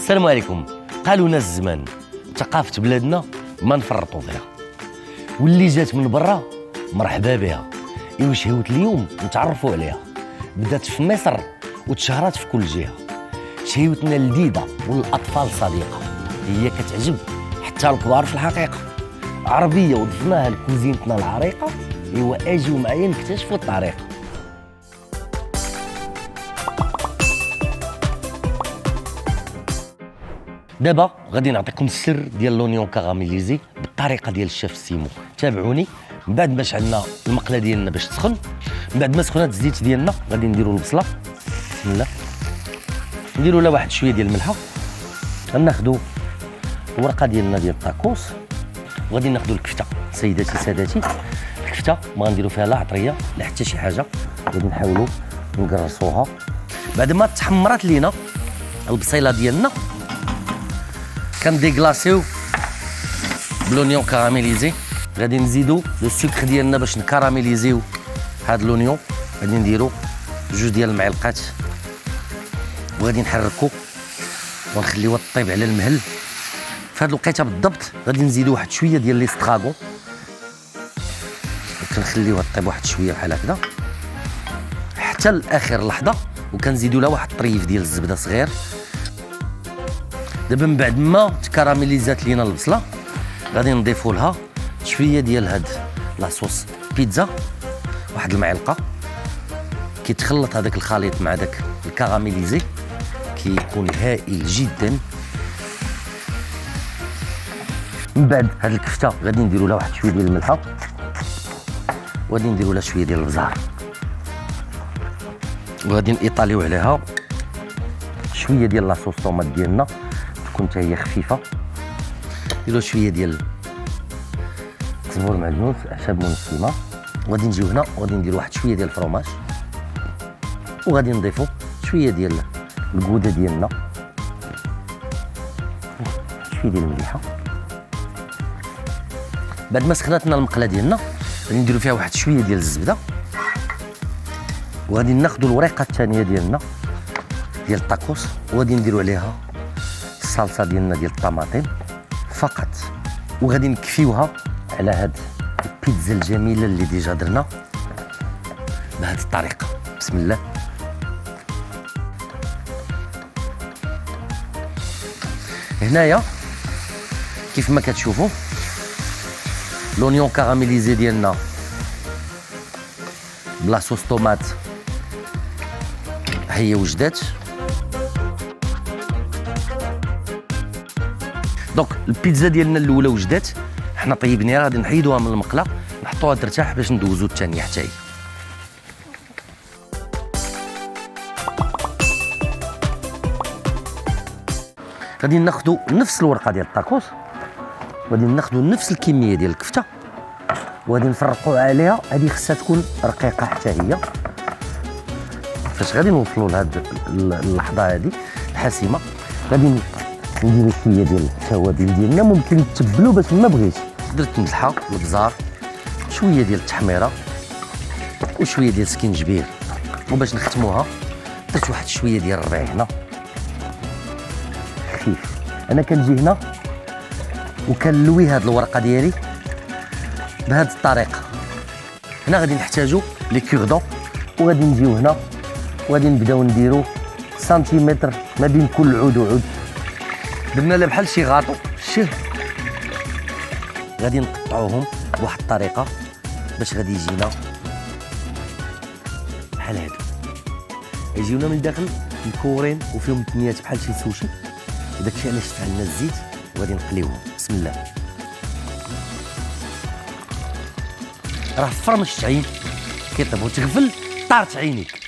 السلام عليكم. قالوا لنا الزمان ثقافة بلادنا ما نفرطوا فيها، واللي جات من برا مرحبا بها. إيوا شهوة اليوم نتعرفوا عليها، بدات في مصر وتشهرت في كل جهة. شهوتنا لذيذة والأطفال صديقة، هي كتعجب حتى الكبار في الحقيقة. عربية وضفناها لكوزينتنا العريقة، إيوا أجيو معايا نكتشفوا الطريقة. دابا غادي نعطيكم السر ديال لونيون كاراميليزي بالطريقه ديال الشيف سيمو. تابعوني. من بعد ما شعلنا المقله ديالنا باش تسخن، من بعد ما سخنات الزيت ديالنا غادي نديروا البصله. بسم الله. نديروا لها واحد شويه ديال الملحه. غناخذوا الورقه ديالنا ديال الطاكوس، وغادي ناخذوا الكفته. سيداتي سادتي، الكفته ما غنديروا فيها لا عطريه لا حتى شي حاجه، غادي نحاولوا نقرصوها. بعد ما تحمرات لينا البصيله ديالنا كنديغلاسيو بلونيون كاراميليزي. غادي نزيدو لو سكر ديالنا باش نكاراميليزيو هاد لونيون. غادي نديرو 2 ديال المعلقات وغادي نحركو ونخليوها طيب على المهل. في هاد الوقيته بالضبط غادي نزيدو واحد شويه ديال ليستراغون، وكنخليوها طيب واحد شويه بحال هكذا حتى لاخر لحظه، وكنزيدو لها واحد الطريف ديال الزبده صغير. دابا من بعد ما تكراميليزات لينا البصله غادي نضيفوا لها شويه ديال هاد لاصوص بيتزا، واحد المعلقه. كيتخلط هذاك الخليط مع داك الكراميليزي كيكون هائل جدا. من بعد هاد الكفته غادي نديروا لها واحد شويه ديال الملحه، وغادي نديروا لها شويه ديال البزار، وغادي نيطاليو عليها شويه ديال لاصوص طوماط ديالنا تكون حتى هي خفيفه. نديروا شويه ديال الزبور معدنوس، اعشاب منسمه، وغادي نجيو هنا وغادي نديروا واحد شويه ديال الفرماج، وغادي نضيفوا شويه ديال الكوده ديالنا، شويه ديال المليحه. بعد ما سخناتنا المقله ديالنا غادي نديروا فيها واحد شويه ديال الزبده، وغادي ناخذوا الوريقه الثانيه ديالنا ديال الطاكوس، وغادي نديروا عليها الصلصه ديالنا ديال الطماطم فقط، وغادي نكفيوها على هاد البيتزا الجميله اللي ديجا درنا بهذه الطريقه. بسم الله. هنايا كيف ما كتشوفوا لونيون كاراميليزي ديالنا بلا صوص طوماط هي وجدات. دونك البيتزا ديالنا الاولى وجدات، حنا طيبناها غادي نحيدوها من المقله نحطوها ترتاح باش ندوزو الثانيه حتى هي. غادي ناخذوا نفس الورقه ديال الطاكوس، وغادي ناخذوا نفس الكميه ديال الكفته، وغادي نفرقوا عليها. هذه خصها تكون رقيقه حتى هي. فاش غادي نوصلوا لهاد اللحظه هذه الحاسمه غادي نديروا شويه ديال التوابل ديالنا. ممكن تتبلوا باش ما بغيتي، درت ملحه، البزار، شويه ديال التحميره، وشويه ديال سكينجبير. وباش نختموها درت واحد شويه ديال الربيع هنا خفيف. انا كنجي هنا وكنلوي هاد الورقه ديالي بهاد الطريقه. هنا غادي نحتاجو لي كوردون، وغادي نجيو هنا وغادي نبداو نديرو سنتيمتر ما بين كل عود وعود. درنا لها بحال شي غاطو. شوف غادي نقطعوهم بواحد الطريقه باش غادي يجينا بحال هادو، يجيونا من الداخل مكورين وفيهم تنيات بحال شي سوشي. وداكشي علاش شعلنا الزيت وغادي نقليوهم. بسم الله. راه فرمشت عين كيطيب وتغفل طارت عينيك.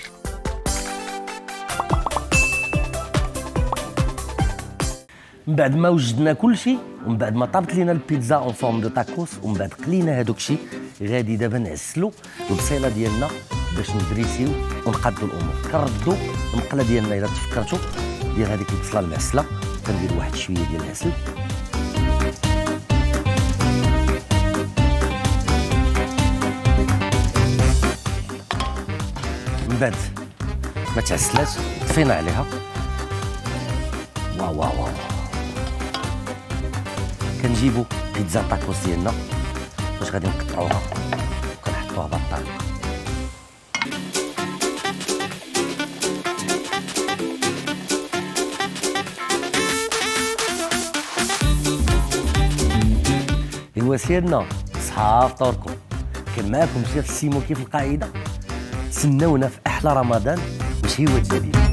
من بعد ما وجدنا كل شيء، ومن بعد ما طابت لينا البيتزا اون فورم دو تاكوس، ومن بعد قلينا هذوك الشيء، غادي دابا نعسلو البصيله ديالنا باش ندريسيو ونقادو الامور. كنردو المقله ديالنا الا تفكرتوا ديال هذيك البصله المعسله، كنديروا واحد شويه ديال العسل، من بعد ما تعسلات طفينا عليها. واو واو واو. كنجيبو بيتزا تاكوس ديالنا باش غادي نقطعوها وكنحطوها بهاد الطريقه. ايوا سيرنا صحاب فطوركم، كان معاكم شيف سيمو كيف القاعده. تسناونا في احلى رمضان وشهيوات جديده.